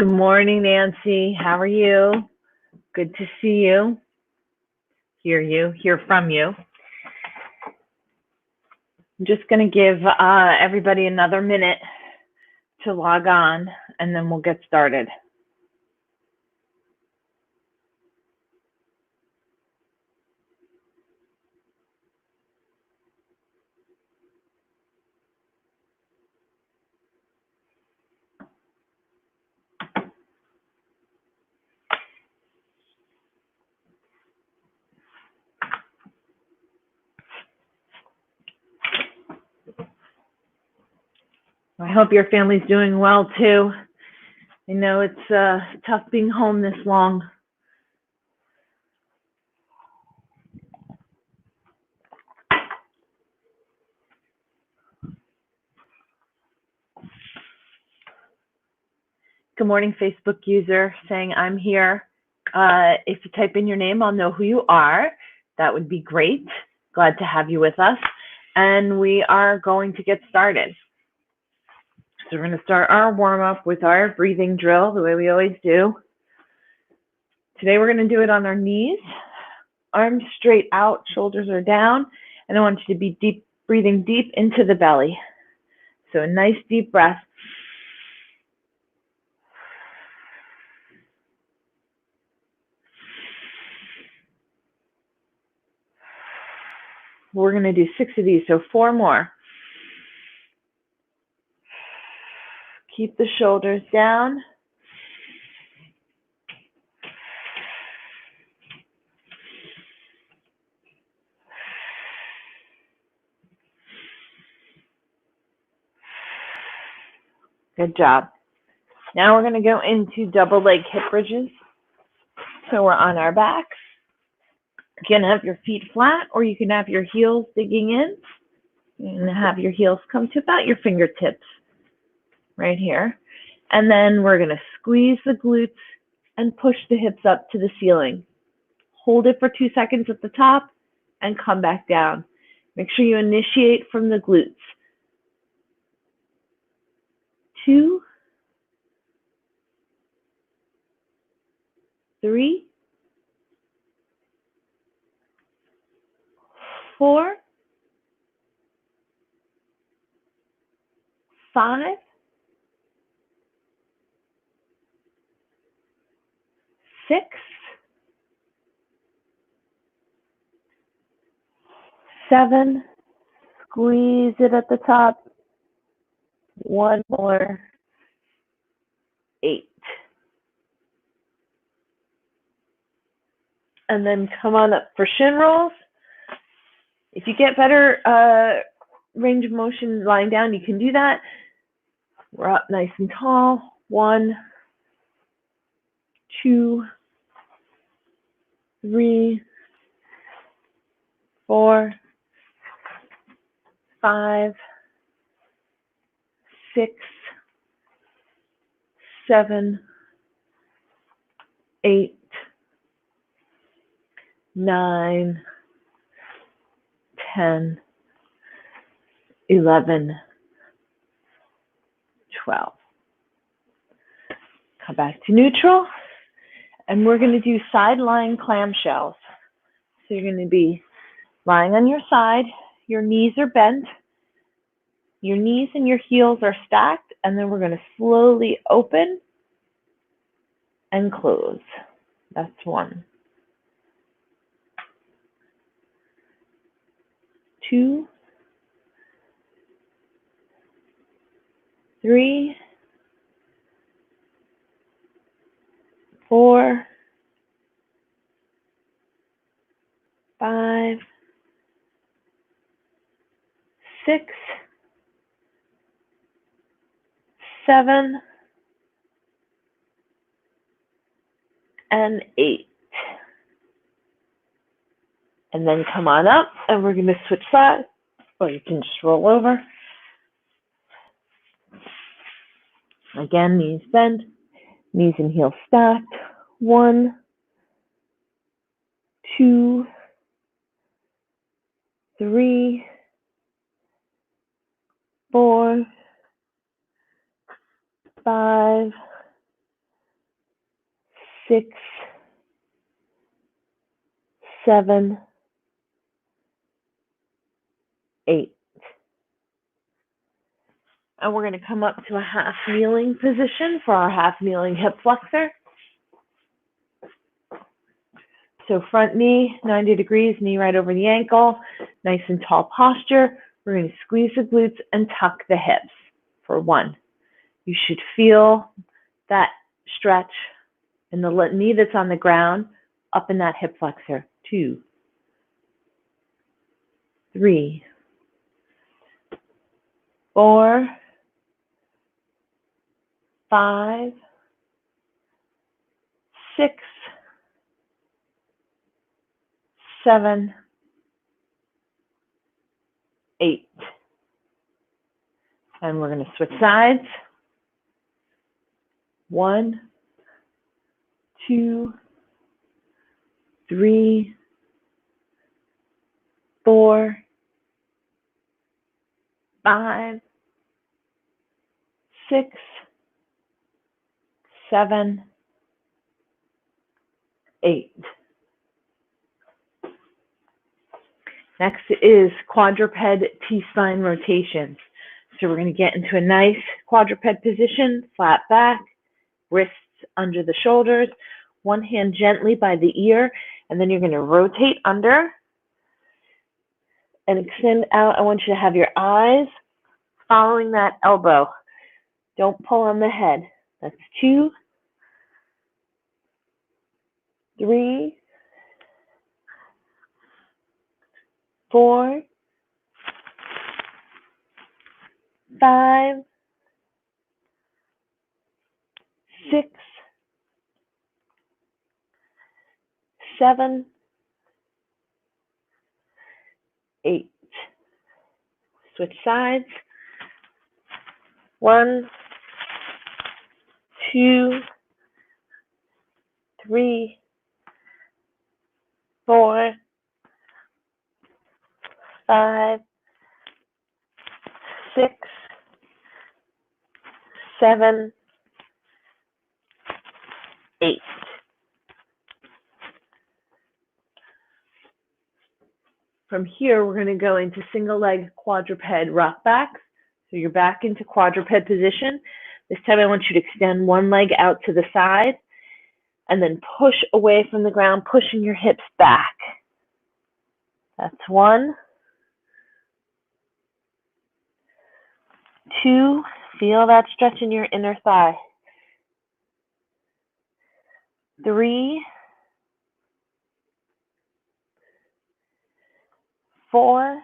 Good morning, Nancy. How are you? Good to see you, hear from you. I'm just going to give everybody another minute to log on, and then we'll get started. I hope your family's doing well, too. I know it's tough being home this long. Good morning, Facebook user saying I'm here. If you type in your name, I'll know who you are. That would be great. Glad to have you with us. And we are going to get started. So we're going to start our warm-up with our breathing drill, the way we always do. Today we're going to do it on our knees, arms straight out, shoulders are down, and I want you to be breathing deep into the belly. So a nice deep breath. We're going to do 6 of these, so 4 more. Keep the shoulders down. Good job. Now we're going to go into double leg hip bridges. So we're on our backs. You can have your feet flat, or you can have your heels digging in. And have your heels come to about your fingertips right here. And then we're going to squeeze the glutes and push the hips up to the ceiling. Hold it for 2 seconds at the top and come back down. Make sure you initiate from the glutes. 2, 3, 4, 5, 6, 7, squeeze it at the top. 1 more, 8. And then come on up for shin rolls. If you get better range of motion lying down, you can do that. We're up nice and tall. 1, 2, 3, 4, 5, 6, 7, 8, 9, 10, 11, 12. Come back to neutral. And we're going to do side lying clamshells. So you're going to be lying on your side. Your knees are bent. Your knees and your heels are stacked. And then we're going to slowly open and close. That's 1. 2, 3, 4, 5, 6, 7, and 8. And then come on up, and we're going to switch sides, or you can just roll over. Again, knees bent, knees and heels stacked. 1, 2, 3, 4, 5, 6, 7, 8. And we're going to come up to a half kneeling position for our half kneeling hip flexor. So front knee, 90 degrees, knee right over the ankle, nice and tall posture. We're going to squeeze the glutes and tuck the hips for 1. You should feel that stretch in the knee that's on the ground up in that hip flexor. 2, 3, 4, 5, 6, 7, 8. And we're going to switch sides. 1, 2, 3, 4, 5, 6, 7, 8. Next is quadruped T-spine rotations. So we're going to get into a nice quadruped position, flat back, wrists under the shoulders, one hand gently by the ear, and then you're going to rotate under and extend out. I want you to have your eyes following that elbow. Don't pull on the head. That's 2, 3, 4, 5, 6, 7, 8. Switch sides. 1, 2, 3, 4, 5, 6, 7, 8. From here, we're going to go into single leg quadruped rock backs. So you're back into quadruped position. This time I want you to extend one leg out to the side and then push away from the ground, pushing your hips back. That's 1. 2, feel that stretch in your inner thigh. 3, 4,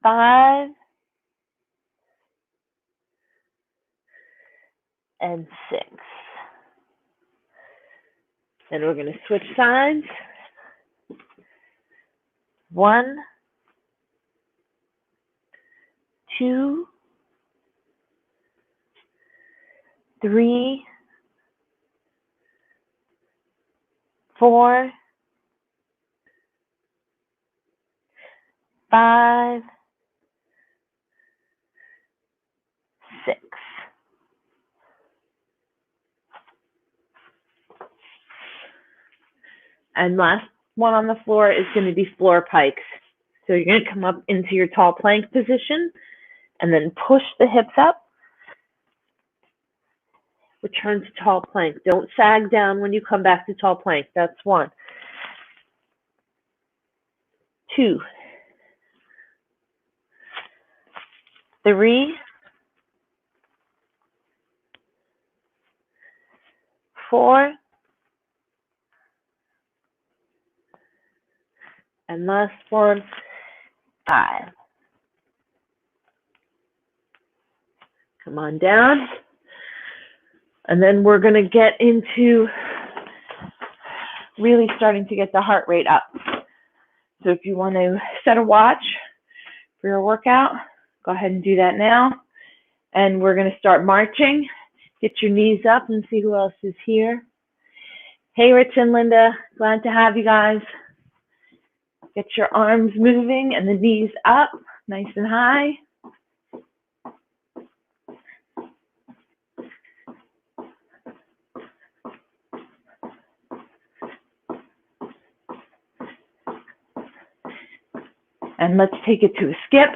5, and 6. Then we're going to switch sides. 1, 2, 3, 4, 5, 6. And last one on the floor is going to be floor pikes. So you're going to come up into your tall plank position and then push the hips up. Return to tall plank. Don't sag down when you come back to tall plank. That's 1. 2, 3, 4, and last one, 5. Come on down. And then we're going to get into really starting to get the heart rate up. So if you want to set a watch for your workout, go ahead and do that now. And we're going to start marching. Get your knees up and see who else is here. Hey, Rich and Linda, glad to have you guys. Get your arms moving and the knees up, nice and high. And let's take it to a skip.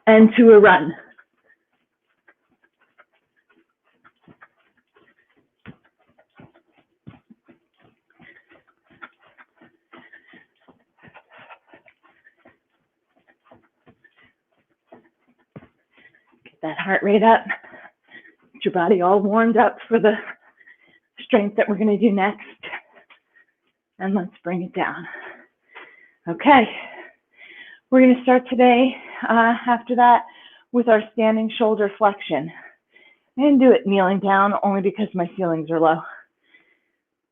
And to a run. Get that heart rate up. Get your body all warmed up for the strength that we're going to do next. And let's bring it down. Okay. We're going to start today, after that, with our standing shoulder flexion. I'm going to do it kneeling down only because my ceilings are low.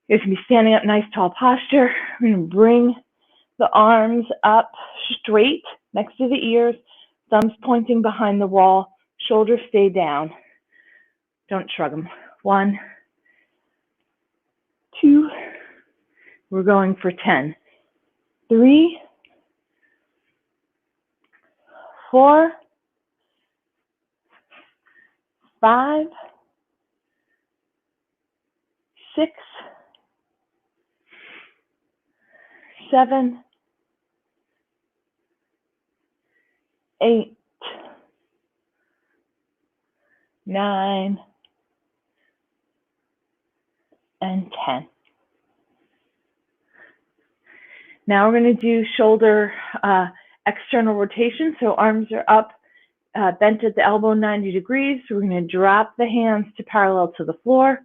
You're going to be standing up, nice tall posture. We're going to bring the arms up straight next to the ears, thumbs pointing behind the wall, shoulders stay down. Don't shrug them. 1, 2, we're going for 10. 3, 4, 5, 6, 7, 8, 9, and 10. Now we're going to do shoulder external rotation. So arms are up, bent at the elbow 90 degrees. So we're going to drop the hands to parallel to the floor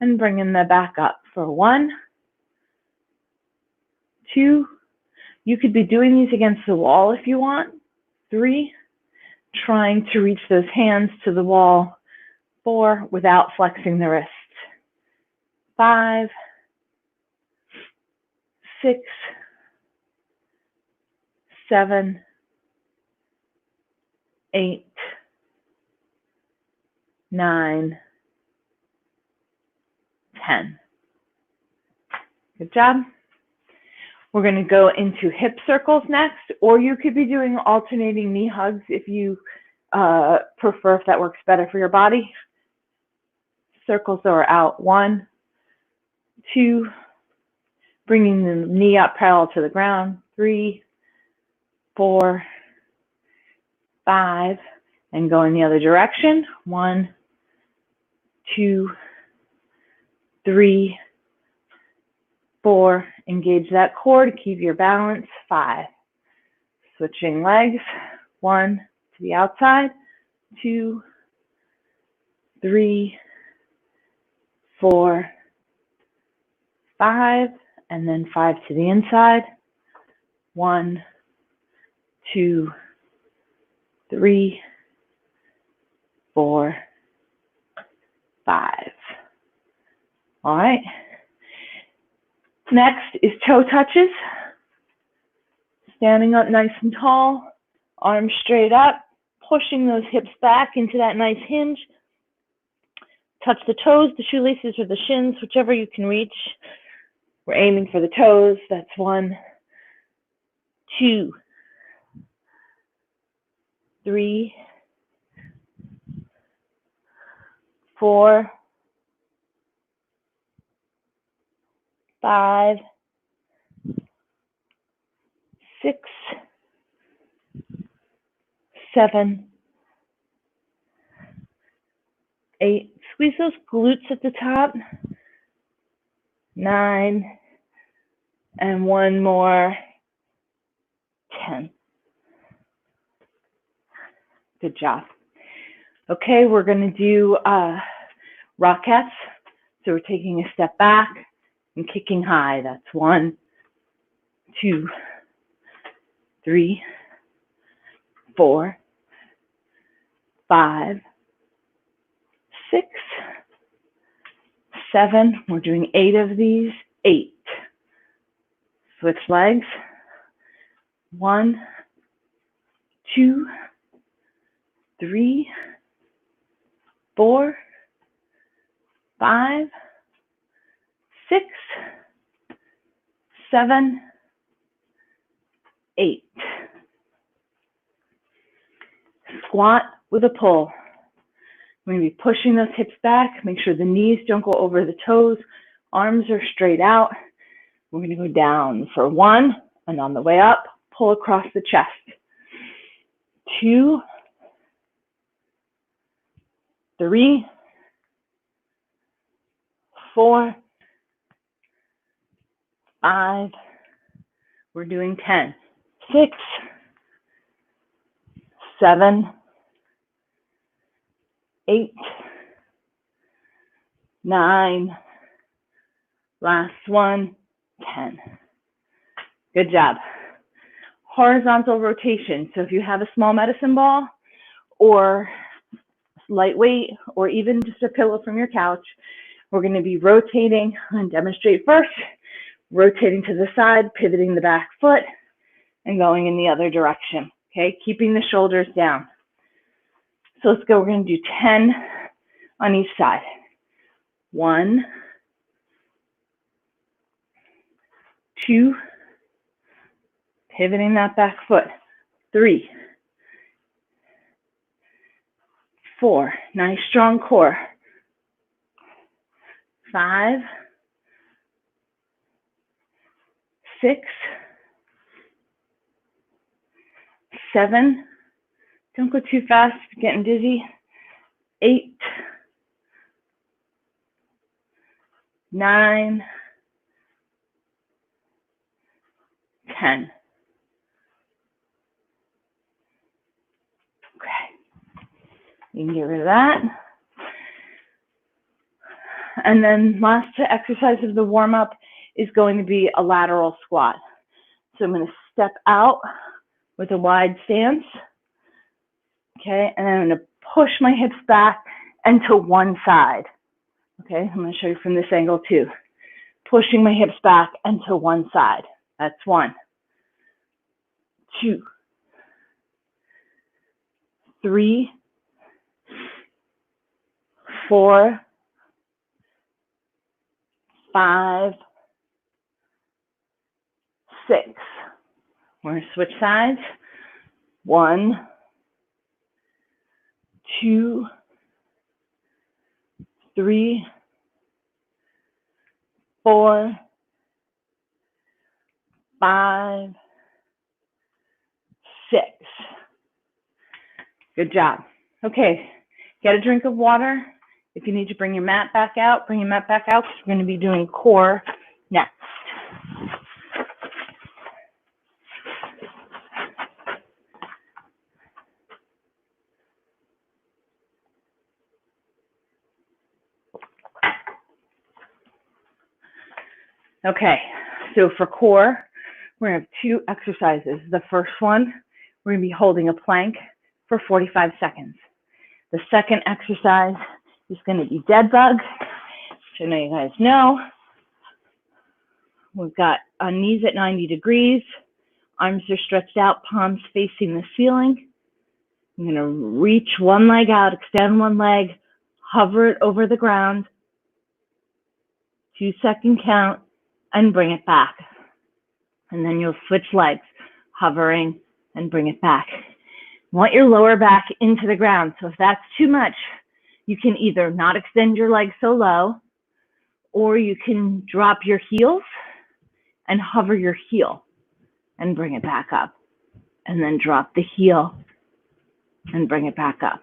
and bring them back up for 1, 2. You could be doing these against the wall if you want. 3, trying to reach those hands to the wall. 4, without flexing the wrists. 5, 6, 7, 8, 9, 10. Good job. We're going to go into hip circles next, or you could be doing alternating knee hugs if you prefer, if that works better for your body. Circles are out. 1, 2, bringing the knee up parallel to the ground. 3, 4, 5, and going the other direction. 1, 2, 3, 4, engage that core to keep your balance. 5, switching legs. 1 to the outside, 2, 3, 4, 5, and then 5 to the inside. 1, 2, 3, 4, 5. All right. Next is toe touches. Standing up nice and tall, arms straight up, pushing those hips back into that nice hinge. Touch the toes, the shoelaces, or the shins, whichever you can reach. We're aiming for the toes. That's 1, 2, 3, 4, 5, 6, 7, 8. Squeeze those glutes at the top. 9, and 1 more. 10. Good job. Okay, we're going to do rockets. So we're taking a step back and kicking high. That's 1, 2, 3, 4, 5, 6, 7. We're doing 8 of these. 8. Switch legs. 1, 2, 3, 4, 5, 6, 7, 8. squat with a pull. I'm going to be pushing those hips back. Make sure the knees don't go over the toes. Arms are straight out. We're going to go down for 1, and on the way up, pull across the chest. 2, 3, 4, 5. We're doing 10. 6, 7, 8, 9. Last one, 10. Good job. Horizontal rotation. So if you have a small medicine ball or lightweight or even just a pillow from your couch, we're going to be rotating and demonstrate first, rotating to the side, pivoting the back foot, and going in the other direction. Okay, keeping the shoulders down. So let's go. We're going to do 10 on each side. 1, 2, pivoting that back foot. 3, 4, nice strong core. 5, 6, 7, don't go too fast, getting dizzy. 8, 9, 10. Okay, you can get rid of that. And then last exercise of the warm-up is going to be a lateral squat. So I'm going to step out with a wide stance. Okay, and then I'm going to push my hips back and to one side. Okay, I'm going to show you from this angle too. Pushing my hips back and to one side. That's 1, 2, 3, 4, 5, 6. We're going to switch sides. 1, 2, 3, 4, 5, 6. Good job. Okay, get a drink of water. If you need to bring your mat back out, bring your mat back out, because we're going to be doing core next. Okay, so for core, we're going to have 2 exercises. The first one, we're going to be holding a plank for 45 seconds. The second exercise is going to be dead bug, which I know you guys know. We've got our knees at 90 degrees, arms are stretched out, palms facing the ceiling. I'm going to reach one leg out, extend one leg, hover it over the ground, 2-second count, and bring it back. And then you'll switch legs, hovering and bring it back. You want your lower back into the ground. So if that's too much, you can either not extend your legs so low, or you can drop your heels and hover your heel and bring it back up. And then drop the heel and bring it back up.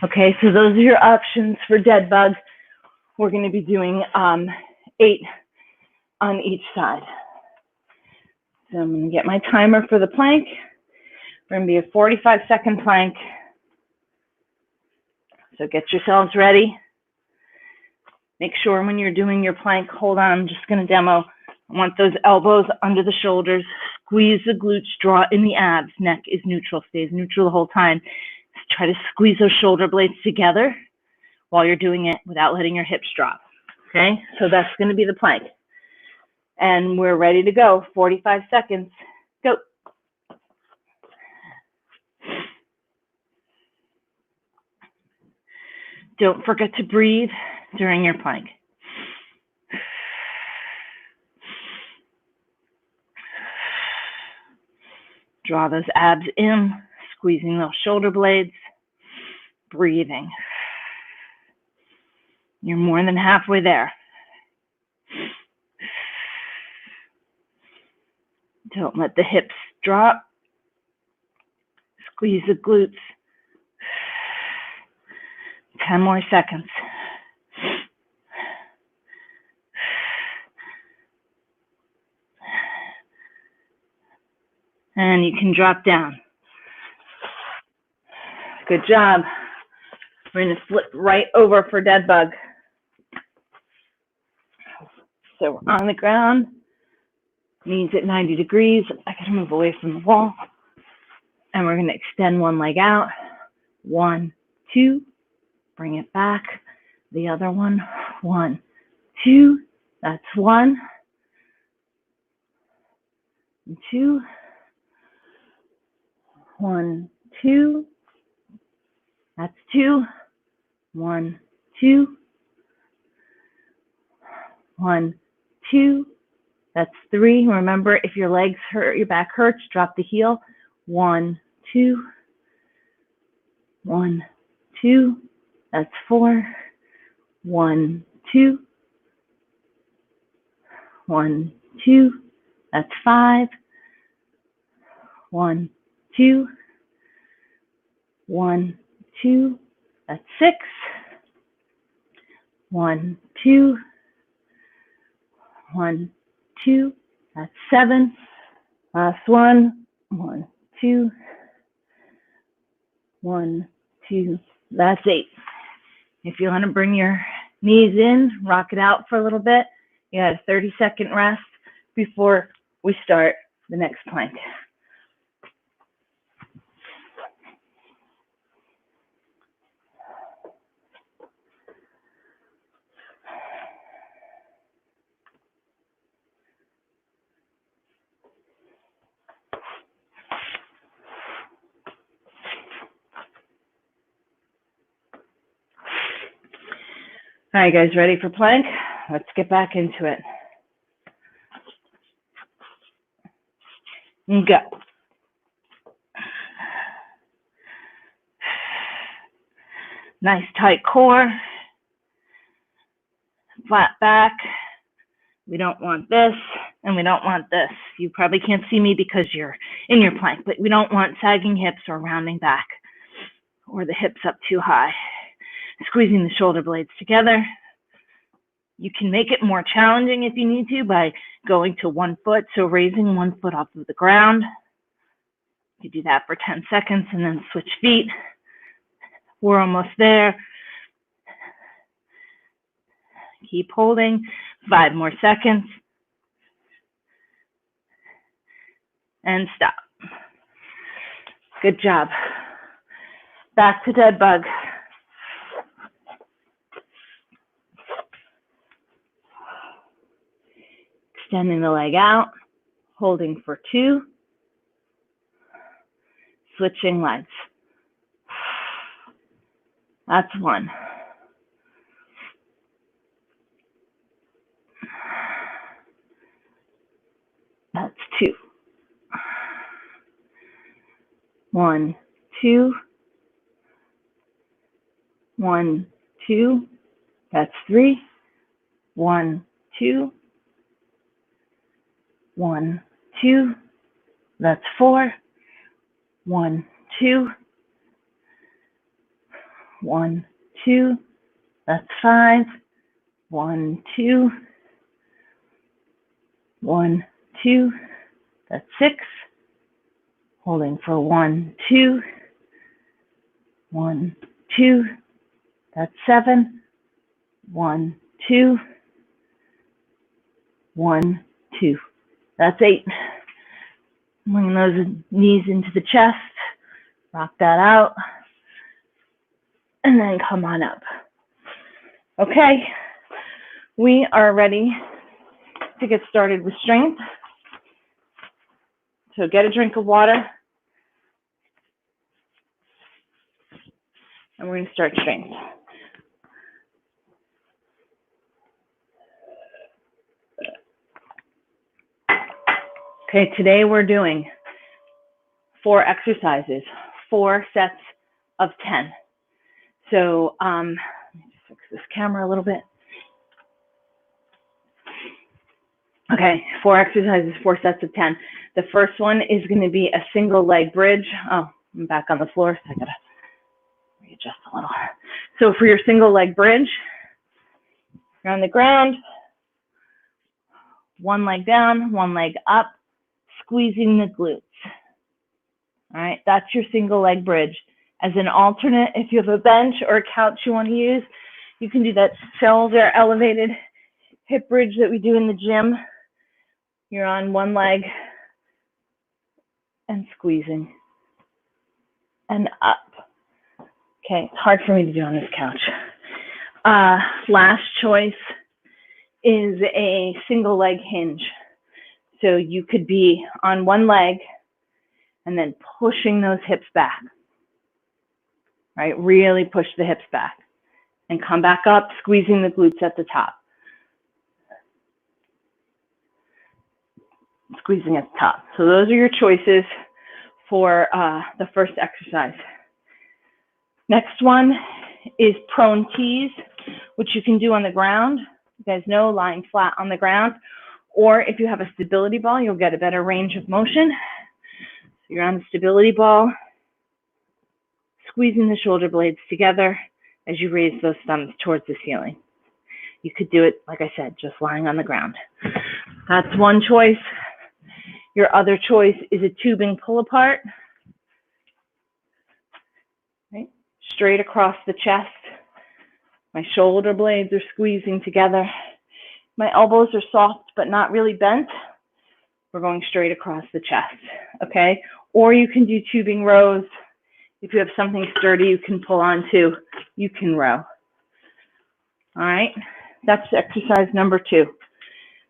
Okay, so those are your options for dead bug. We're going to be doing 8 on each side. So I'm going to get my timer for the plank. We're going to be a 45-second plank. So get yourselves ready. Make sure when you're doing your plank, hold on, I'm just going to demo. I want those elbows under the shoulders. Squeeze the glutes, draw in the abs. Neck is neutral, stays neutral the whole time. Just try to squeeze those shoulder blades together while you're doing it without letting your hips drop. Okay, so that's going to be the plank. And we're ready to go. 45 seconds. Go. Don't forget to breathe during your plank. Draw those abs in, squeezing those shoulder blades. breathing. You're more than halfway there. Don't let the hips drop. Squeeze the glutes. 10 more seconds. And you can drop down. Good job. We're going to flip right over for dead bug. So we're on the ground, knees at 90 degrees. I gotta move away from the wall. And we're gonna extend one leg out. 1, 2, bring it back. The other one, 1, 2, that's 1, 2, 1, 2, that's 2, 1, 2, 1, 2, that's 3. Remember, if your legs hurt, your back hurts, drop the heel. 1, 2, 1, 2, that's 4. 1, 2, 1, 2, that's 5. 1, 2, 1, 2, that's 6. 1, 2, 1, 2, that's 7. Last one. 1, 2, 1, 2, that's 8. If you want to bring your knees in, rock it out for a little bit. You got a 30-second rest before we start the next plank. All right, guys, ready for plank? Let's get back into it. And go. Nice tight core. Flat back. We don't want this, and we don't want this. You probably can't see me because you're in your plank, but we don't want sagging hips or rounding back or the hips up too high. Squeezing the shoulder blades together. You can make it more challenging if you need to by going to 1 foot, so raising 1 foot off of the ground. You do that for 10 seconds and then switch feet. We're almost there. Keep holding. 5 more seconds. And stop. Good job. Back to dead bug. Extending the leg out, holding for 2, switching legs. That's 1. That's 2. 1, 2, 1, 2, that's 3. 1, 2, 1, 2, that's 4. 1, 2, 1, 2, that's 5. 1, 2, 1, 2, that's 6. Holding for 1, 2, 1, 2, that's 7. 1, 2, 1, 2, that's 8. Bring those knees into the chest, rock that out, and then come on up. Okay, we are ready to get started with strength. So get a drink of water, and we're going to start strength. Okay, today we're doing 4 exercises, 4 sets of 10. So let me just fix this camera a little bit. Okay, 4 exercises, 4 sets of 10. The first one is going to be a single leg bridge. Oh, I'm back on the floor, so I got to readjust a little. So for your single leg bridge, you're on the ground, one leg down, one leg up, squeezing the glutes. All right, that's your single leg bridge. As an alternate, if you have a bench or a couch you want to use, you can do that shoulder elevated hip bridge that we do in the gym. You're on one leg and squeezing and up. Okay, it's hard for me to do on this couch. Last choice is a single leg hinge. So you could be on one leg and then pushing those hips back, right? Really push the hips back and come back up, squeezing the glutes at the top. Squeezing at the top. So those are your choices for the first exercise. Next one is prone tees, which you can do on the ground. You guys know, lying flat on the ground. Or if you have a stability ball, you'll get a better range of motion. So you're on the stability ball, squeezing the shoulder blades together as you raise those thumbs towards the ceiling. You could do it, like I said, just lying on the ground. That's one choice. Your other choice is a tubing pull apart. Right? Straight across the chest. My shoulder blades are squeezing together. My elbows are soft but not really bent. We're going straight across the chest, okay? Or you can do tubing rows. If you have something sturdy you can pull onto, you can row. All right, that's exercise number 2.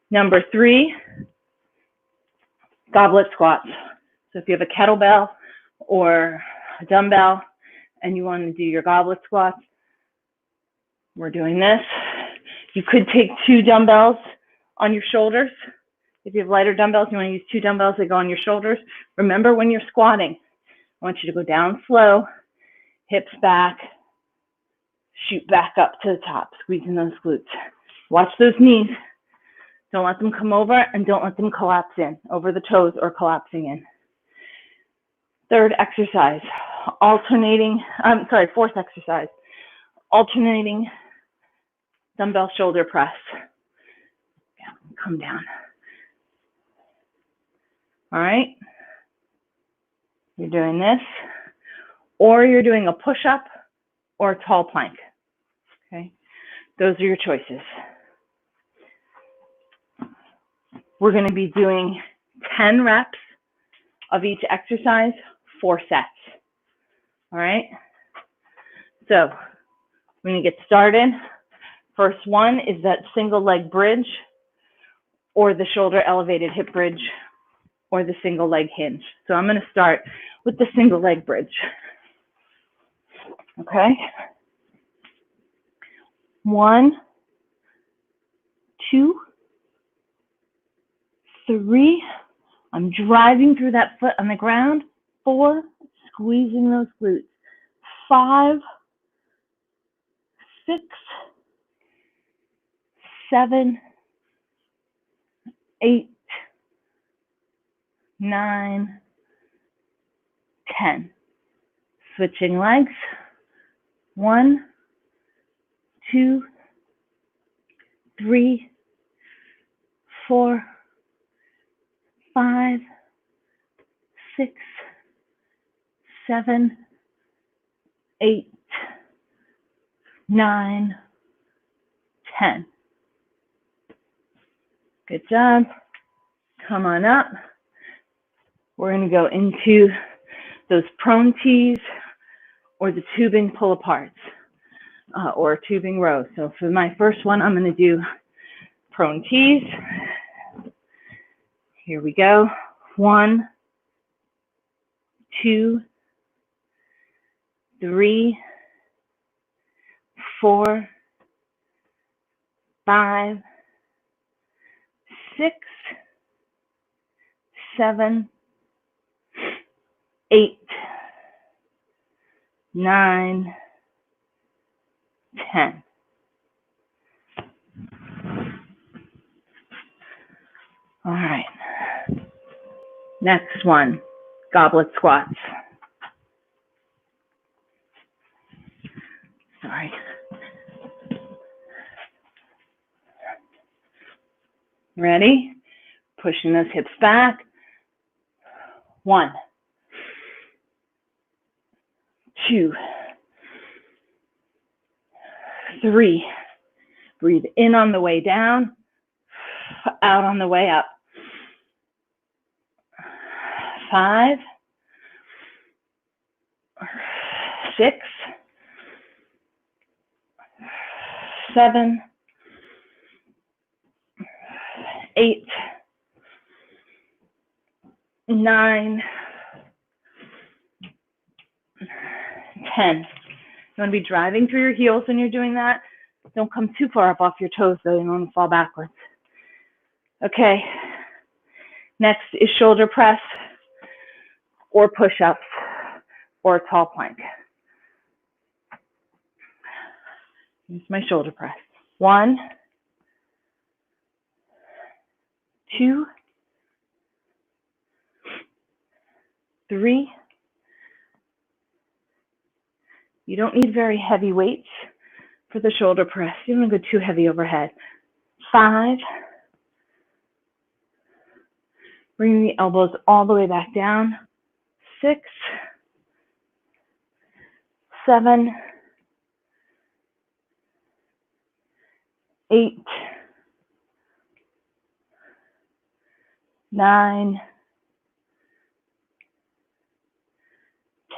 Number 3, goblet squats. So if you have a kettlebell or a dumbbell and you want to do your goblet squats, we're doing this. You could take 2 dumbbells on your shoulders. If you have lighter dumbbells, you want to use 2 dumbbells that go on your shoulders. Remember, when you're squatting, I want you to go down slow, hips back, shoot back up to the top, squeezing those glutes. Watch those knees. Don't let them come over and don't let them collapse in, over the toes or collapsing in. Third exercise, fourth exercise, alternating dumbbell shoulder press. Come down. All right. You're doing this, or you're doing a push-up or a tall plank. Okay. Those are your choices. We're going to be doing 10 reps of each exercise, 4 sets. All right. So we're going to get started. First one is that single leg bridge or the shoulder elevated hip bridge or the single leg hinge. So I'm going to start with the single leg bridge. Okay. 1, 2, 3. I'm driving through that foot on the ground. 4, squeezing those glutes. 5, 6, 7, 8, 9, 10. Switching legs. 1, 2, 3, 4, 5, 6, 7, 8, 9, 10. Good job. Come on up. We're going to go into those prone tees or the tubing pull aparts or tubing rows. So for my first one, I'm going to do prone tees. Here we go. 1, 2, 3, 4, 5, 6, 7, 8, 9, 10. All right. Next one, goblet squats. Sorry. Ready? Pushing those hips back. 1, 2, 3. Breathe in on the way down, out on the way up. 5, 6, 7, 8, 9, 10. You want to be driving through your heels when you're doing that. Don't come too far up off your toes, though. You don't want to fall backwards. Okay. Next is shoulder press or push-ups or a tall plank. Here's my shoulder press. 1, 2, 3. You don't need very heavy weights for the shoulder press. You don't go too heavy overhead. 5. Bringing the elbows all the way back down. 6, 7, 8, 9,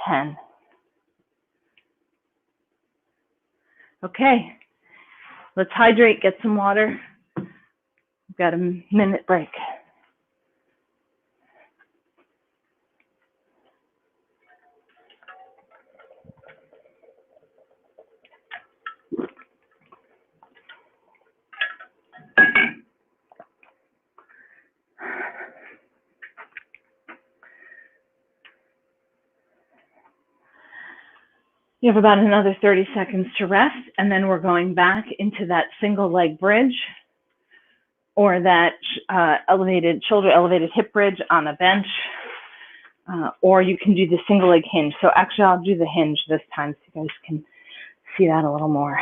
10. Okay, let's hydrate, get some water. We've got a minute break. You have about another 30 seconds to rest, and then we're going back into that single leg bridge or that shoulder elevated hip bridge on a bench, or you can do the single leg hinge. So actually I'll do the hinge this time so you guys can see that a little more.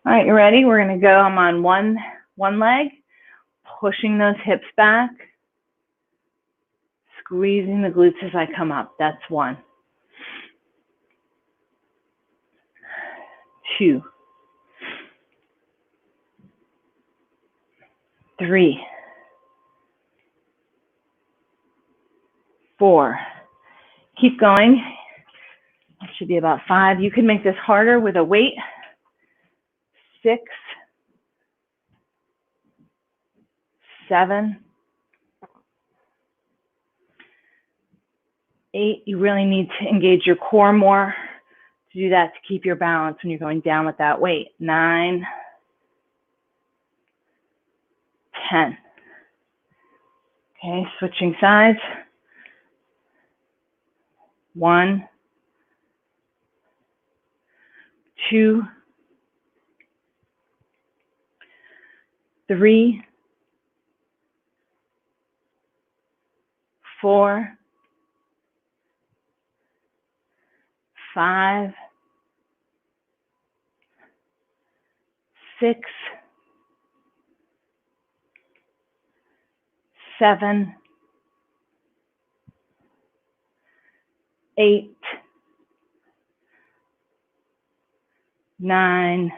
All right, you ready? We're gonna go, I'm on one leg, pushing those hips back, squeezing the glutes as I come up. That's 1. 2, 3, 4. Keep going. That should be about 5. You can make this harder with a weight. 6, 7, 8. You really need to engage your core more to do that, to keep your balance when you're going down with that weight. 9, 10. Okay, switching sides. 1, 2, 3, 4, 5, 6, 7, 8, 9,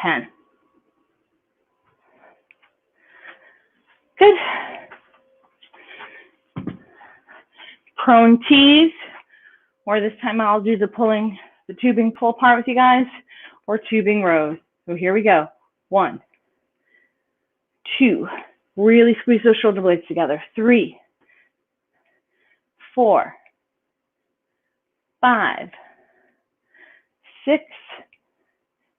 10. Good. Prone tees, or this time I'll do the tubing pull part with you guys, or tubing rows. So here we go. 1, 2, really squeeze those shoulder blades together. 3, 4, 5, 6.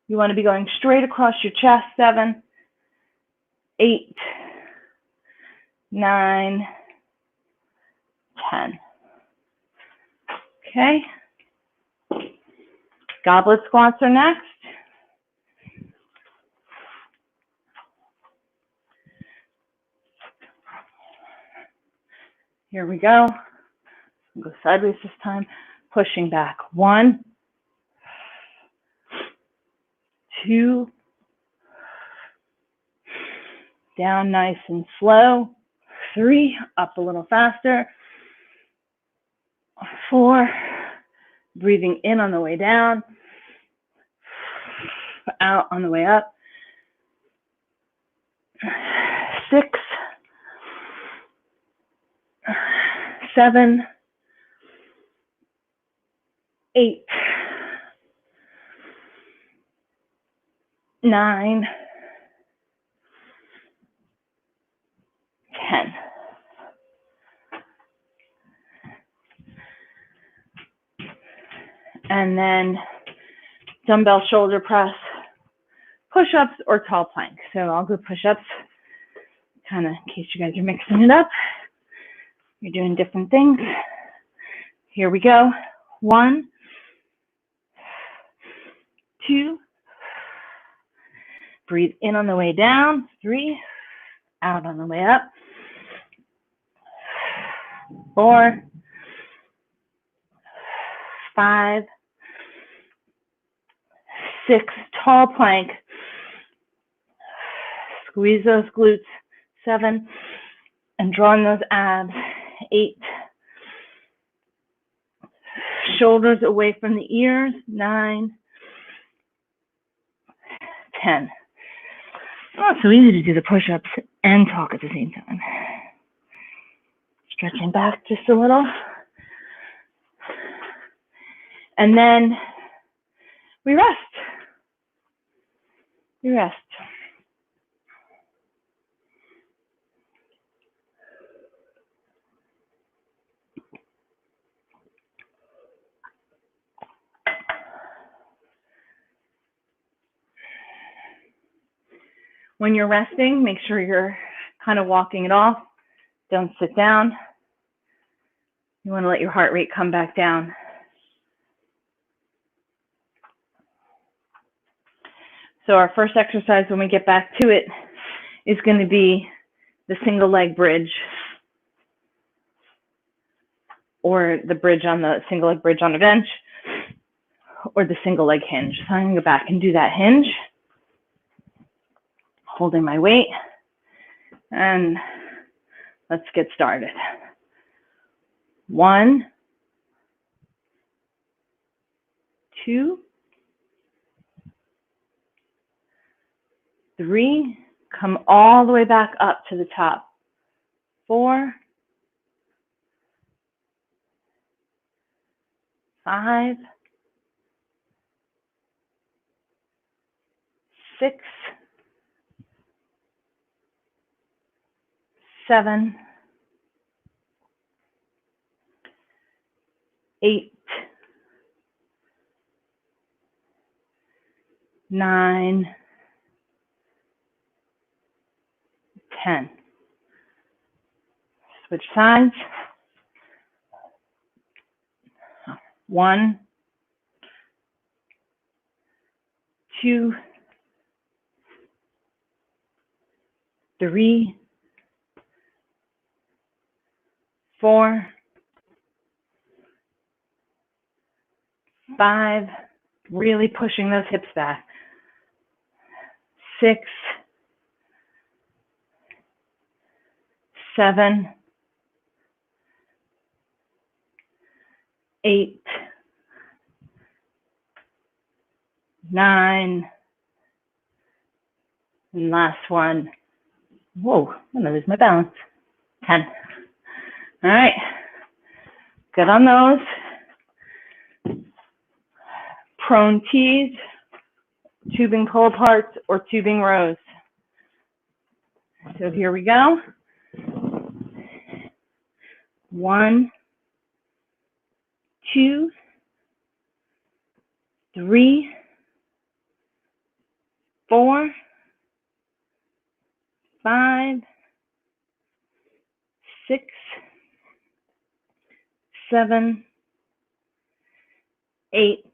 You want to be going straight across your chest. 7, 8, 9, 10. Okay. Goblet squats are next. Here we go. Go sideways this time. Pushing back. 1, 2, down nice and slow. 3, up a little faster. 4, breathing in on the way down, out on the way up. 6, 7, 8, 9, 10. And then dumbbell shoulder press, push-ups, or tall plank. So I'll go push-ups, kind of in case you guys are mixing it up. You're doing different things. Here we go. 1, 2, breathe in on the way down. 3, out on the way up. 4, 5, 6, tall plank. Squeeze those glutes. 7, and drawing those abs. 8, shoulders away from the ears. 9, 10. Oh, it's so easy to do the push-ups and talk at the same time. Stretching back just a little. And then we rest. We rest. When you're resting, make sure you're kind of walking it off. Don't sit down. You want to let your heart rate come back down. So our first exercise when we get back to it is going to be the single leg bridge, or the bridge on the single leg bridge on the bench, or the single leg hinge. So I'm going to go back and do that hinge, holding my weight, and let's get started. 1, 2, 3, come all the way back up to the top. 4, 5, 6, 7, 8, 9, 10. Switch sides. 1, 2, 3, 4, 5, really pushing those hips back. 6, 7, 8, 9, and last one. Whoa, I'm gonna lose my balance. 10. All right, good on those. Prone tees, tubing pull aparts, or tubing rows. So here we go. 1, 2, 3, 4, 5, 6, 7, 8.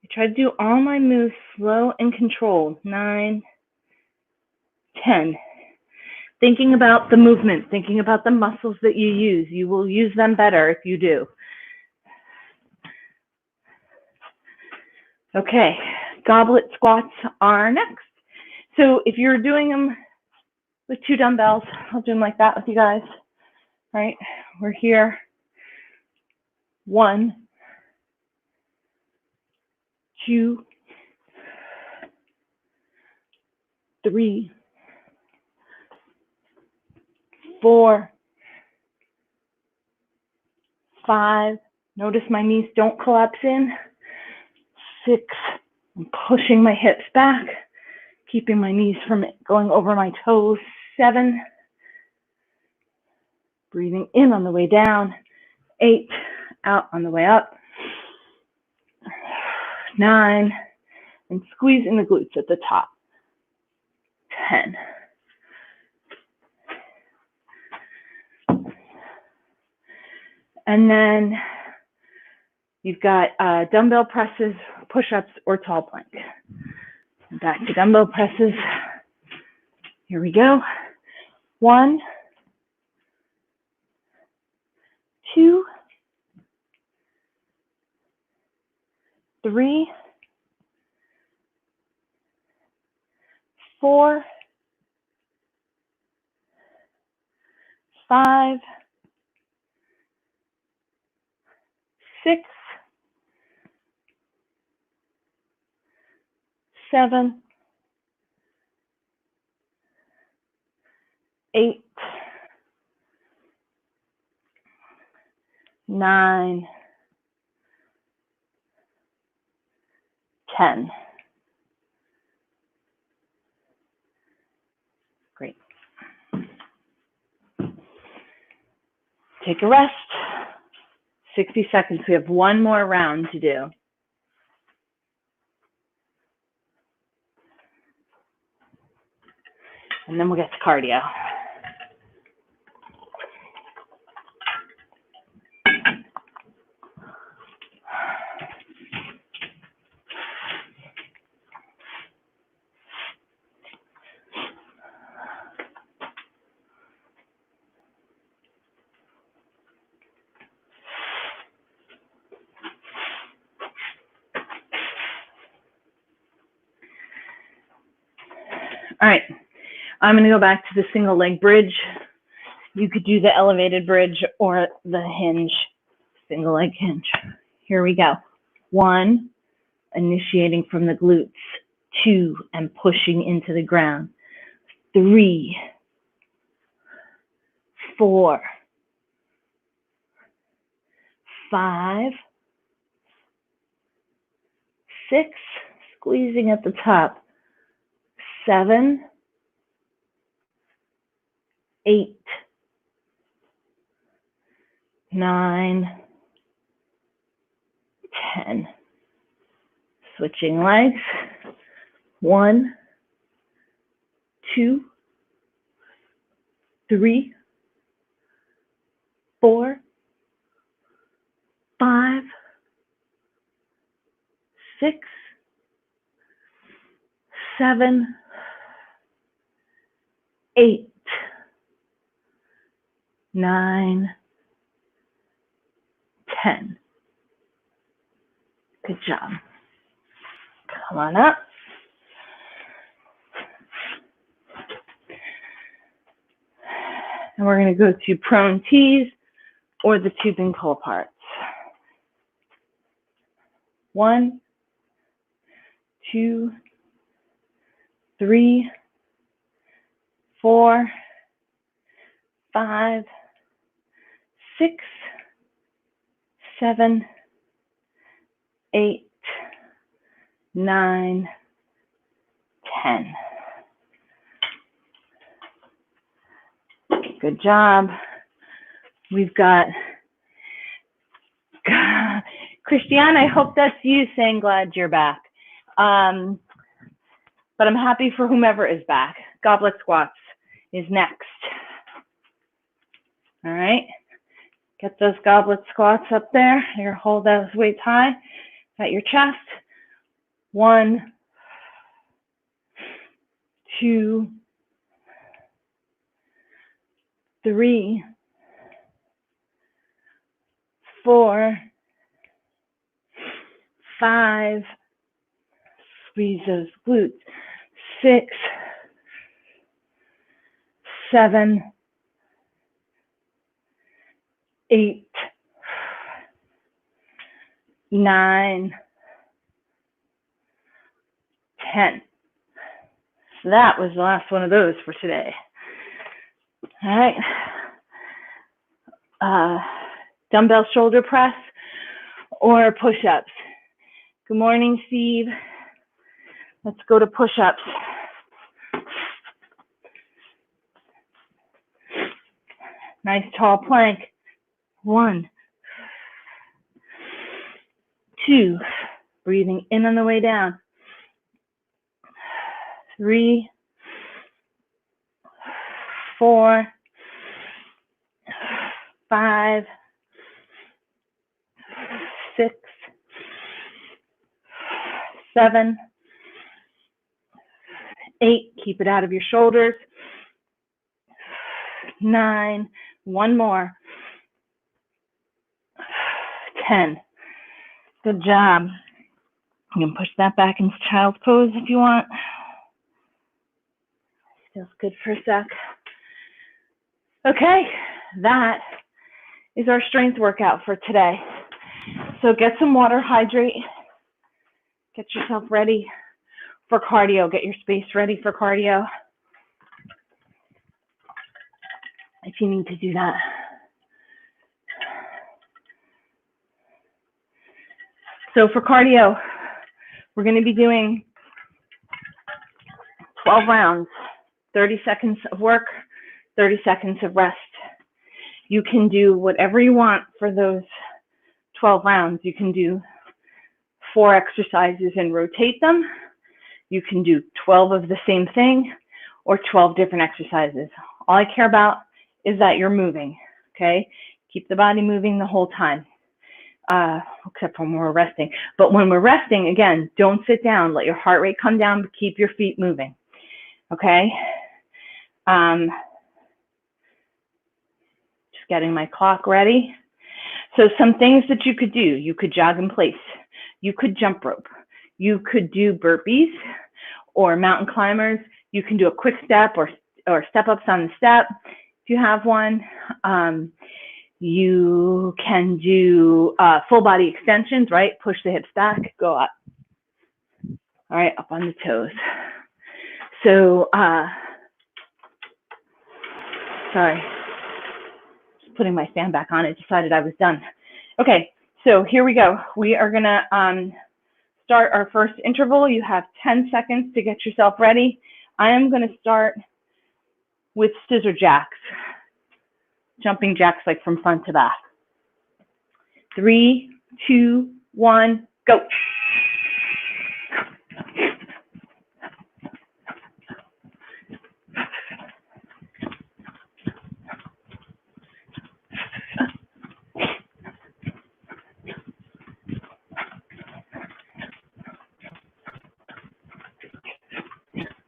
I try to do all my moves slow and controlled. 9, 10. Thinking about the movement, thinking about the muscles that you use. You will use them better if you do. Okay, goblet squats are next. So if you're doing them with 2 dumbbells, I'll do them like that with you guys. All right, we're here. 1, 2, 3, 4, 5. Notice my knees don't collapse in. 6. I'm pushing my hips back, keeping my knees from going over my toes. 7. Breathing in on the way down. 8. Out on the way up. 9. And squeezing the glutes at the top. 10. And then you've got dumbbell presses, push-ups, or tall plank. Back to dumbbell presses. Here we go. 1, 2, 3, 4, 5, 6, 7, 8, 9, 10. Great. Take a rest. 60 seconds. We have one more round to do. And then we'll get to cardio. All right, I'm going to go back to the single leg bridge. You could do the elevated bridge or the hinge, single leg hinge. Here we go. 1, initiating from the glutes. 2, and pushing into the ground. 3, 4, 5, 6, squeezing at the top. 7, 8, 9, 10. Switching legs. 1, 2, 3, 4, 5, 6, 7, 8, 9, 10. Good job. Come on up. And we're going to go to prone tees or the tube and pull aparts. 1, 2, 3, 4, 5, 6, 7, 8, 9, 10. Good job. We've got, Christiane, I hope that's you saying glad you're back. But I'm happy for whomever is back. Goblet squats is next. All right. Get those goblet squats up there. You're hold those weights high at your chest. 1, 2, 3, 4, 5. Squeeze those glutes. 6, 7, 8, 9, 10. So that was the last one of those for today. All right. Dumbbell shoulder press or push-ups. Good morning, Steve. Let's go to push-ups. Nice tall plank. 1, 2, breathing in on the way down. 3, 4, 5, 6, 7, 8. Keep it out of your shoulders. 9. One more. 10. Good job. You can push that back into child's pose if you want. Feels good for a sec. Okay, that is our strength workout for today. So get some water, hydrate, get yourself ready for cardio, get your space ready for cardio if you need to do that. So for cardio, we're going to be doing 12 rounds, 30 seconds of work, 30 seconds of rest. You can do whatever you want for those 12 rounds. You can do 4 exercises and rotate them. You can do 12 of the same thing or 12 different exercises. All I care about is that you're moving, okay? Keep the body moving the whole time, except when we're resting. But when we're resting, again, don't sit down. Let your heart rate come down, but keep your feet moving, okay? Just getting my clock ready. So some things that you could do. You could jog in place. You could jump rope. You could do burpees or mountain climbers. You can do a quick step or step ups on the step if you have one. You can do full body extensions, right? Push the hips back, go up. All right, up on the toes. So, sorry, just putting my fan back on. I decided I was done. Okay, so here we go. We are gonna start our first interval. You have 10 seconds to get yourself ready. I am gonna start with scissor jacks, jumping jacks like from front to back. 3, 2, 1, go.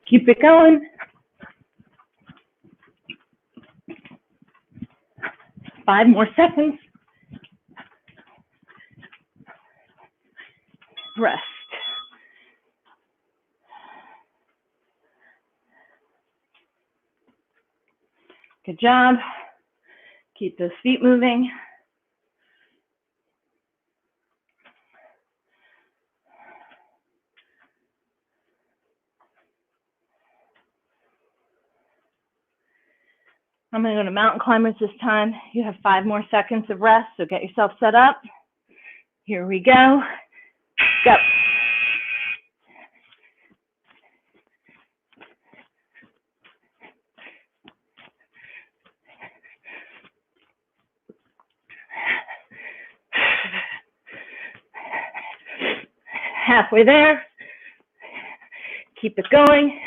Keep it going. 5 more seconds. Rest. Good job. Keep those feet moving. I'm going to go to mountain climbers this time. You have 5 more seconds of rest, so get yourself set up. Here we go. Go. Halfway there. Keep it going.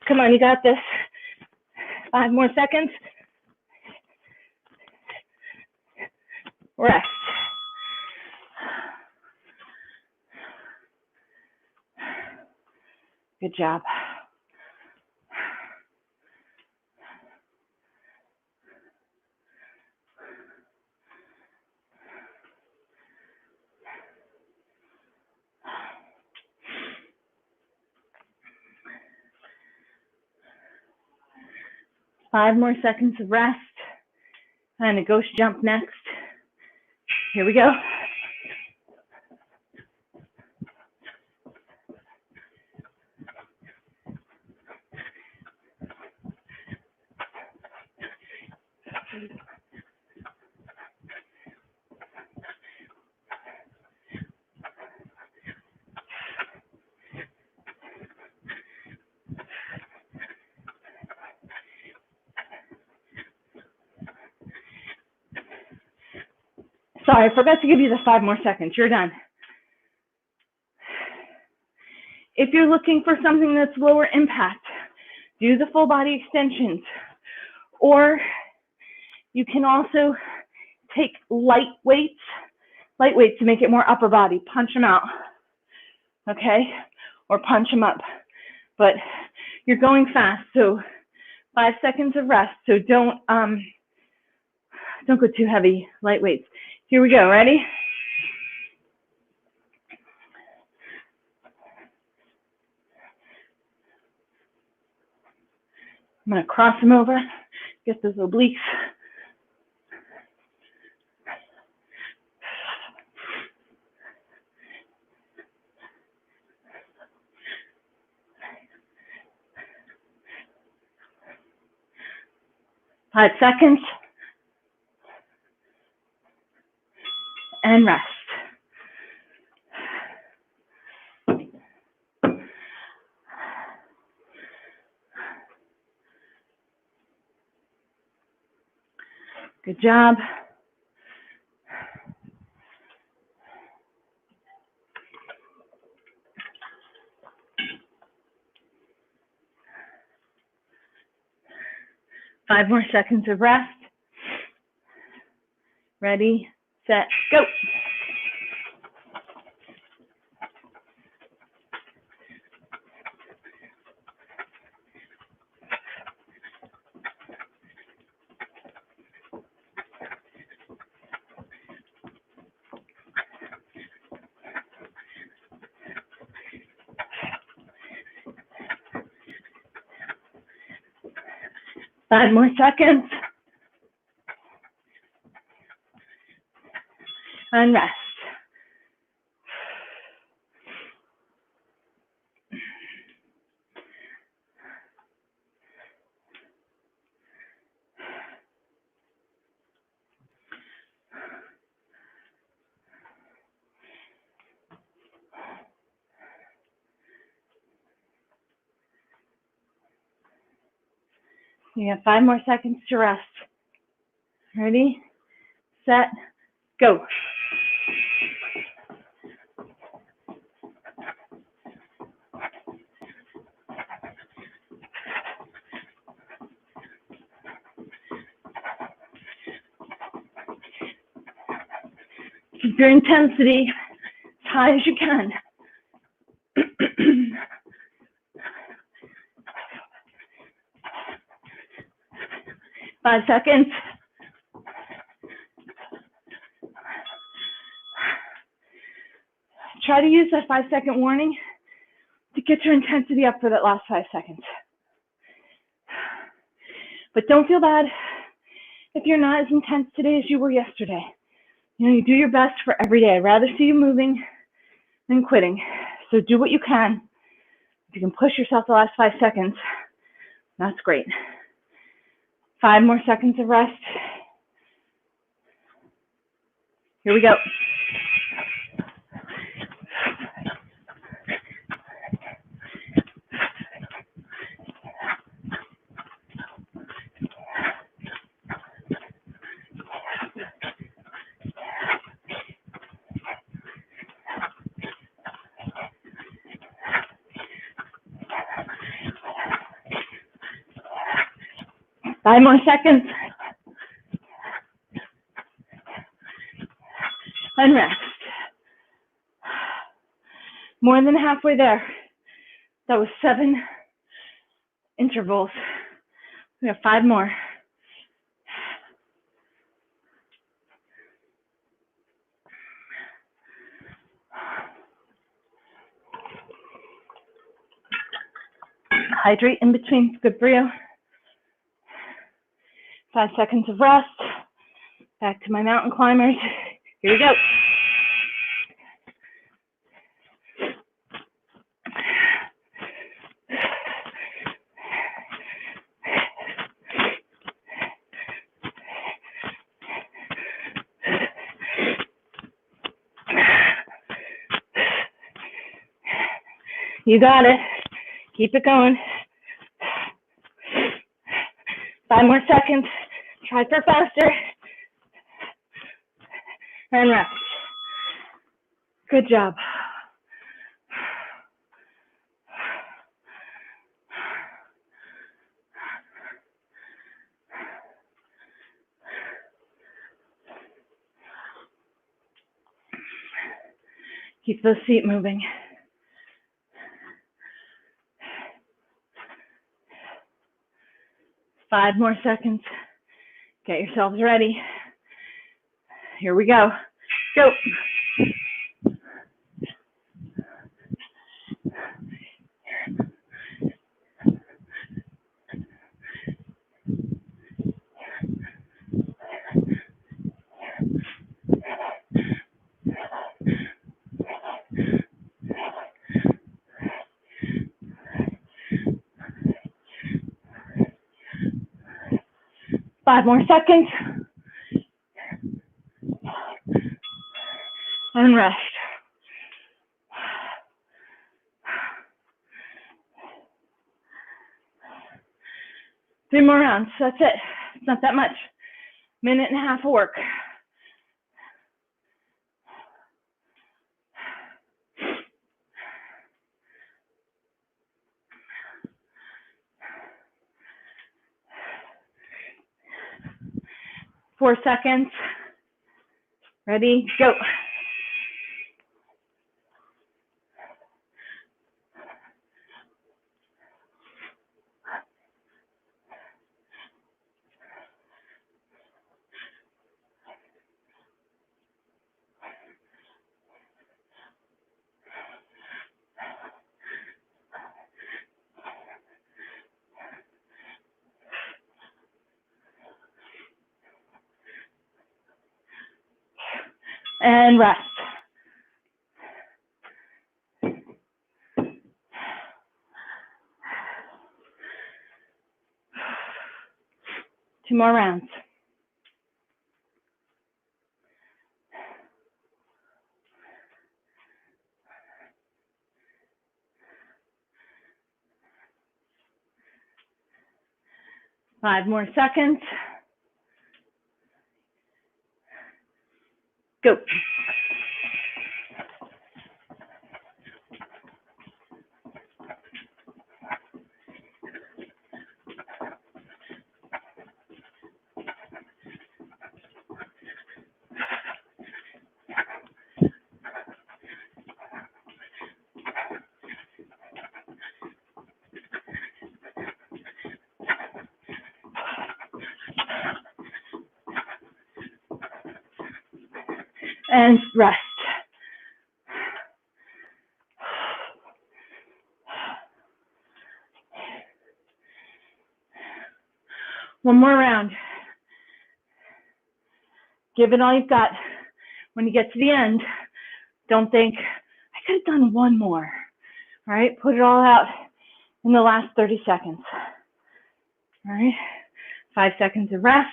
Come on, you got this. 5 more seconds. Rest. Good job. Five more seconds of rest. And a ghost jump next. Here we go. Sorry, I forgot to give you the 5 more seconds. You're done. If you're looking for something that's lower impact, do the full body extensions. Or you can also take light weights to make it more upper body. Punch them out, okay? Or punch them up. But you're going fast, so 5 seconds of rest. So don't go too heavy, light weights. Here we go, ready? I'm gonna cross them over, get those obliques. Five seconds. And rest. Good job. Five more seconds of rest. Ready, set, go. Five more seconds. And rest. You have 5 more seconds to rest. Ready, set, go. Keep your intensity as high as you can. 5 seconds. Try to use that 5-second warning to get your intensity up for that last 5 seconds. But don't feel bad if you're not as intense today as you were yesterday. You know, you do your best for every day. I'd rather see you moving than quitting. So do what you can. If you can push yourself the last 5 seconds, that's great. 5 more seconds of rest. Here we go. 5 more seconds. And rest. More than halfway there. That was 7 intervals. We have 5 more. Hydrate in between, good for you. 5 seconds of rest. Back to my mountain climbers. Here we go. You got it. Keep it going. 5 more seconds. Try for faster. And rest. Good job. Keep those feet moving. 5 more seconds. Get yourselves ready. Here we go. Go. Five more seconds. And rest. Three more rounds. That's it. It's not that much. Minute and a half of work. Four seconds. Ready? Go. And rest. Two more rounds. Five more seconds. Go. And rest. One more round. Give it all you've got. When you get to the end, don't think, I could have done one more. All right, put it all out in the last 30 seconds. All right, 5 seconds of rest.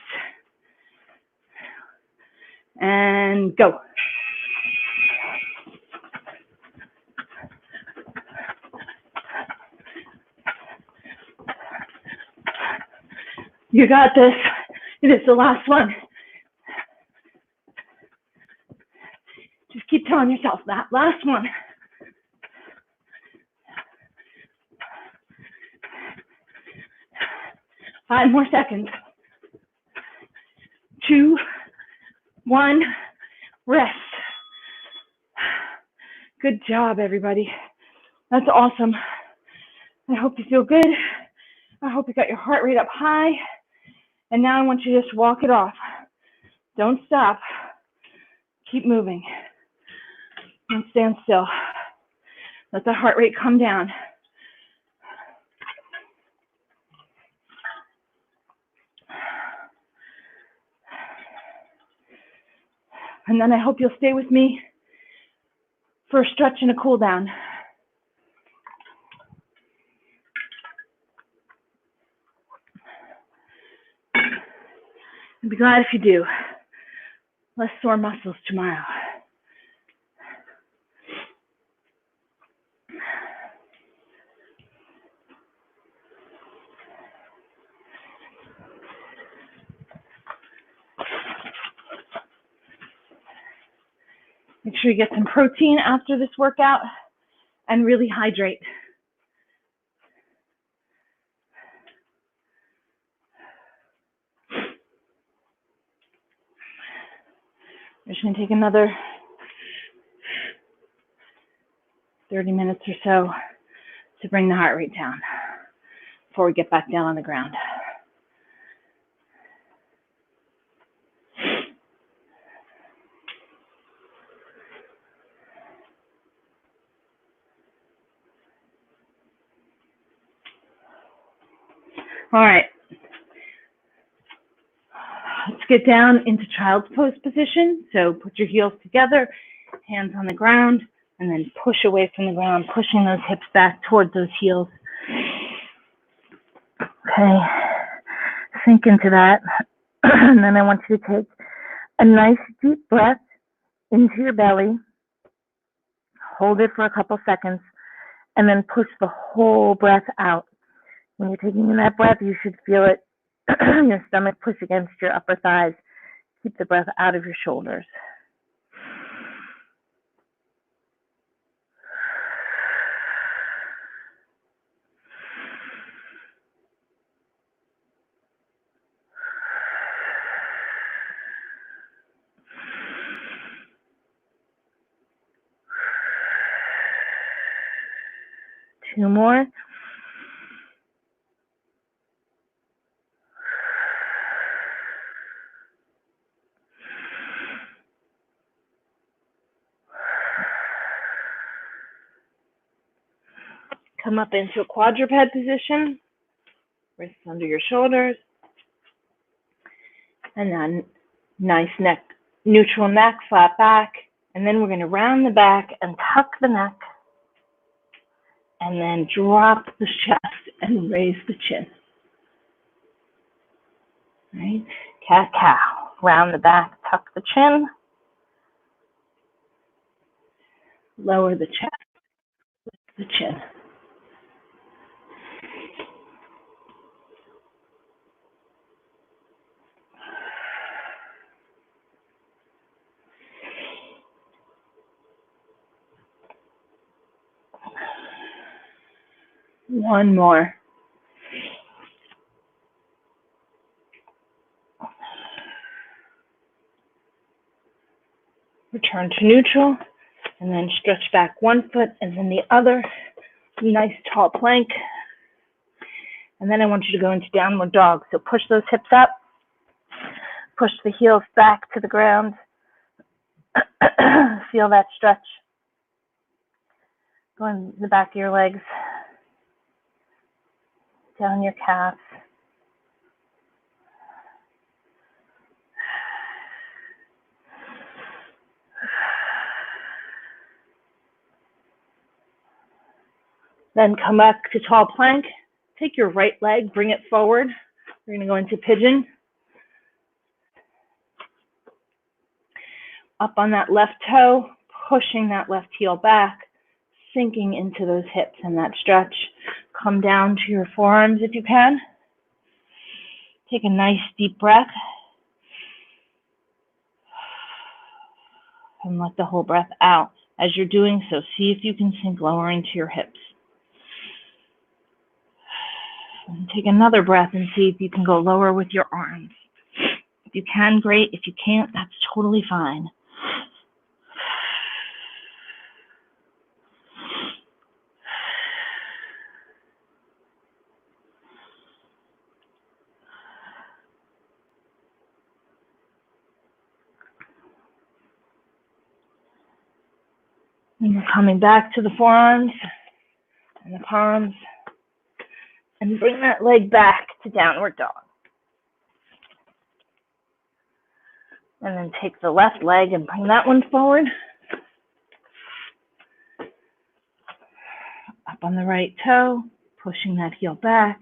And go. You got this. It is the last one. Just keep telling yourself that. Last one. Five more seconds. 2, 1, rest. Good job, everybody. That's awesome. I hope you feel good. I hope you got your heart rate up high. And now I want you to just walk it off. Don't stop. Keep moving. Don't stand still. Let the heart rate come down. And then I hope you'll stay with me for a stretch and a cool down. I'd be glad if you do. Less sore muscles tomorrow. Make sure you get some protein after this workout and really hydrate. We're just going to take another 30 minutes or so to bring the heart rate down before we get back down on the ground. All right. Let's get down into child's pose position. So put your heels together, hands on the ground, and then push away from the ground, pushing those hips back towards those heels. Okay, sink into that. And then I want you to take a nice deep breath into your belly, hold it for a couple seconds, and then push the whole breath out. When you're taking in that breath, you should feel it, your stomach push against your upper thighs. Keep the breath out of your shoulders. Two more. Come up into a quadruped position, wrists under your shoulders, and then nice neck, neutral neck, flat back, and then we're going to round the back and tuck the neck, and then drop the chest and raise the chin. All right, cat-cow, round the back, tuck the chin, lower the chest, lift the chin. One more. Return to neutral, and then stretch back one foot and then the other. Nice tall plank. And then I want you to go into downward dog. So push those hips up, push the heels back to the ground. Feel that stretch. Go in the back of your legs, down your calves. Then come back to tall plank. Take your right leg, bring it forward. We're going to go into pigeon. Up on that left toe, pushing that left heel back, sinking into those hips and that stretch. Come down to your forearms if you can. Take a nice deep breath. And let the whole breath out. As you're doing so, see if you can sink lower into your hips. And take another breath and see if you can go lower with your arms. If you can, great. If you can't, that's totally fine. And we're coming back to the forearms and the palms. And bring that leg back to downward dog. And then take the left leg and bring that one forward. Up on the right toe, pushing that heel back,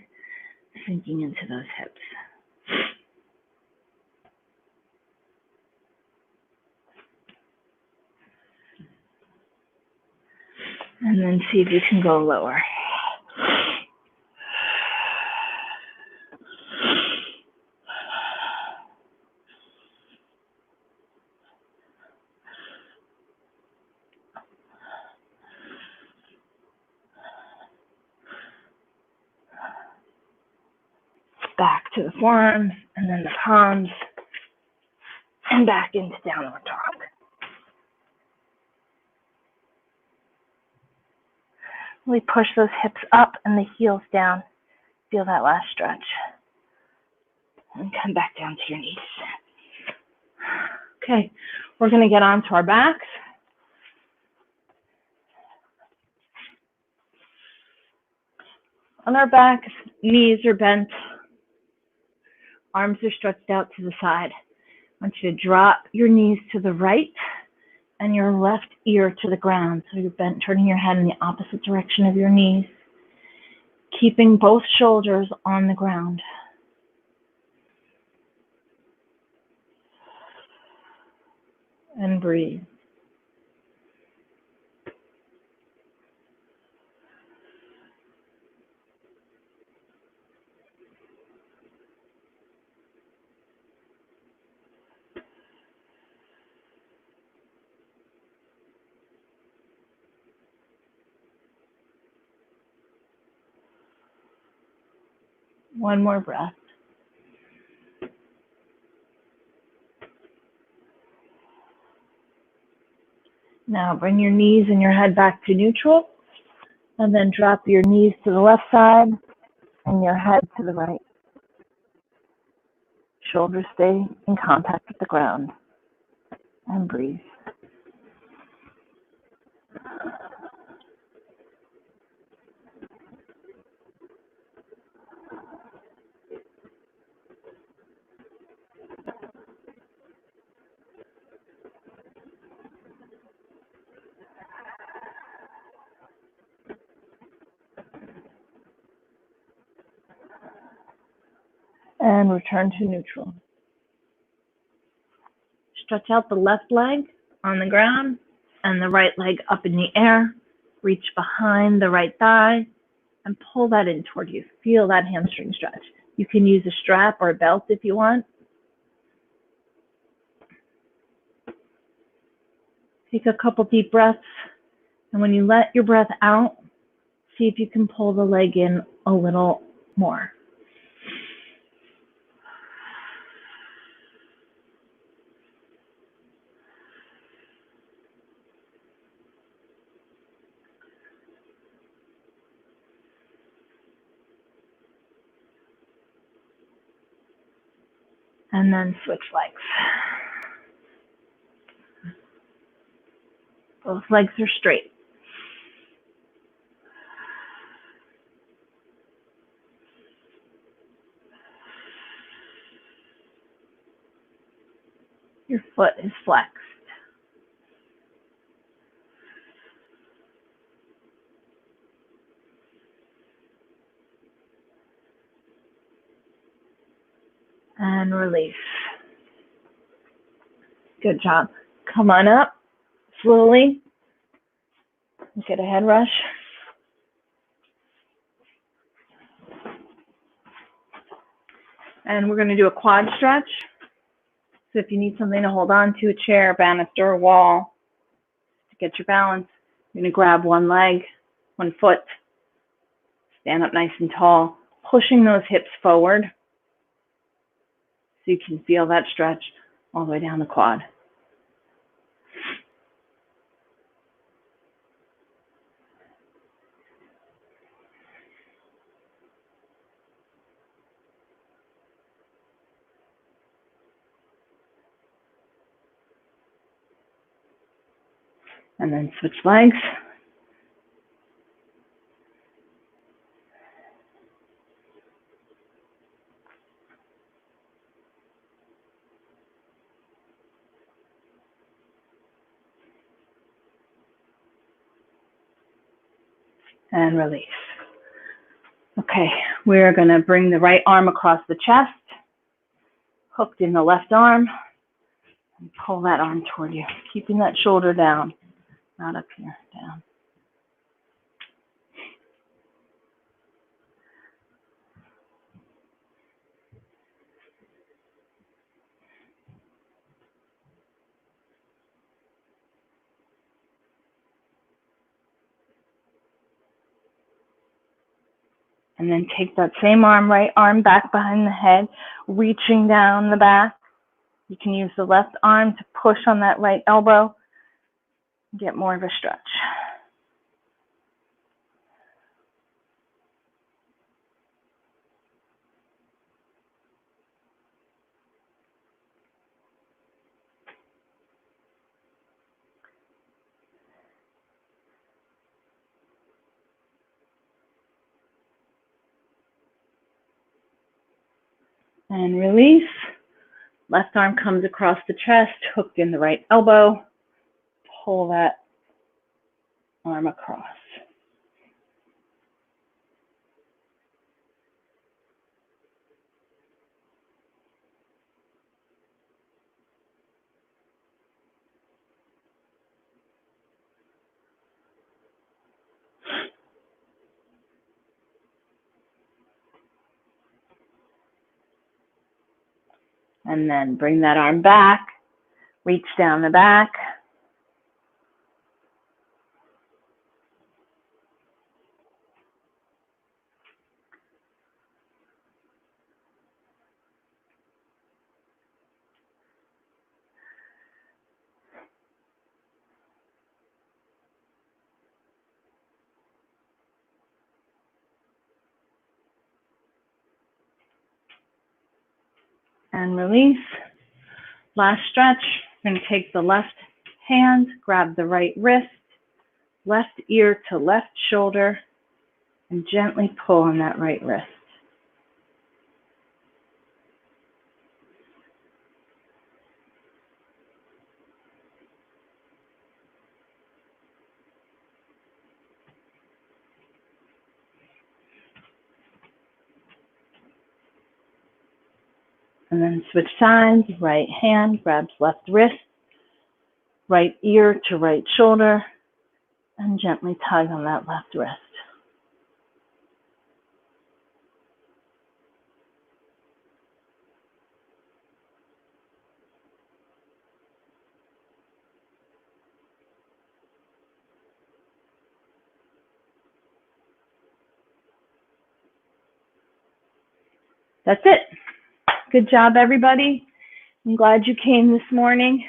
sinking into those hips. And then see if you can go lower. Back to the forearms, and then the palms, and back into downward dog. Really push those hips up and the heels down. Feel that last stretch. And come back down to your knees. Okay, we're going to get onto our backs. On our backs, knees are bent. Arms are stretched out to the side. I want you to drop your knees to the right and your left ear to the ground. So you're bent, turning your head in the opposite direction of your knees, keeping both shoulders on the ground. And breathe. One more breath. Now bring your knees and your head back to neutral, and then drop your knees to the left side and your head to the right. Shoulders stay in contact with the ground, and breathe. And return to neutral. Stretch out the left leg on the ground and the right leg up in the air. Reach behind the right thigh and pull that in toward you. Feel that hamstring stretch. You can use a strap or a belt if you want. Take a couple deep breaths, and when you let your breath out, see if you can pull the leg in a little more. And then switch legs. Both legs are straight. Your foot is flexed. And release. Good job. Come on up slowly. Get a head rush. And we're going to do a quad stretch. So if you need something to hold on to, a chair, banister, wall, to get your balance, you're going to grab one leg, one foot, stand up nice and tall, pushing those hips forward. so you can feel that stretch all the way down the quad. And then switch legs. And release. Okay, we're going to bring the right arm across the chest, hooked in the left arm, and pull that arm toward you, keeping that shoulder down, not up here, down. And then take that same arm, right arm back behind the head, reaching down the back. You can use the left arm to push on that right elbow, get more of a stretch. And release. Left arm comes across the chest, hooked in the right elbow. Pull that arm across. And then bring that arm back, reach down the back. And release. Last stretch. We're going to take the left hand, grab the right wrist, left ear to left shoulder, and gently pull on that right wrist. And then switch sides. Right hand grabs left wrist, right ear to right shoulder, and gently tug on that left wrist. That's it. Good job, everybody. I'm glad you came this morning.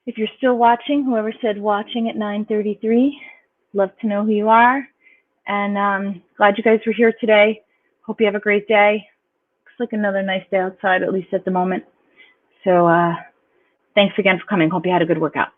If you're still watching, whoever said watching at 9:33, love to know who you are. And glad you guys were here today. Hope you have a great day. Looks like another nice day outside, at least at the moment. So thanks again for coming. Hope you had a good workout.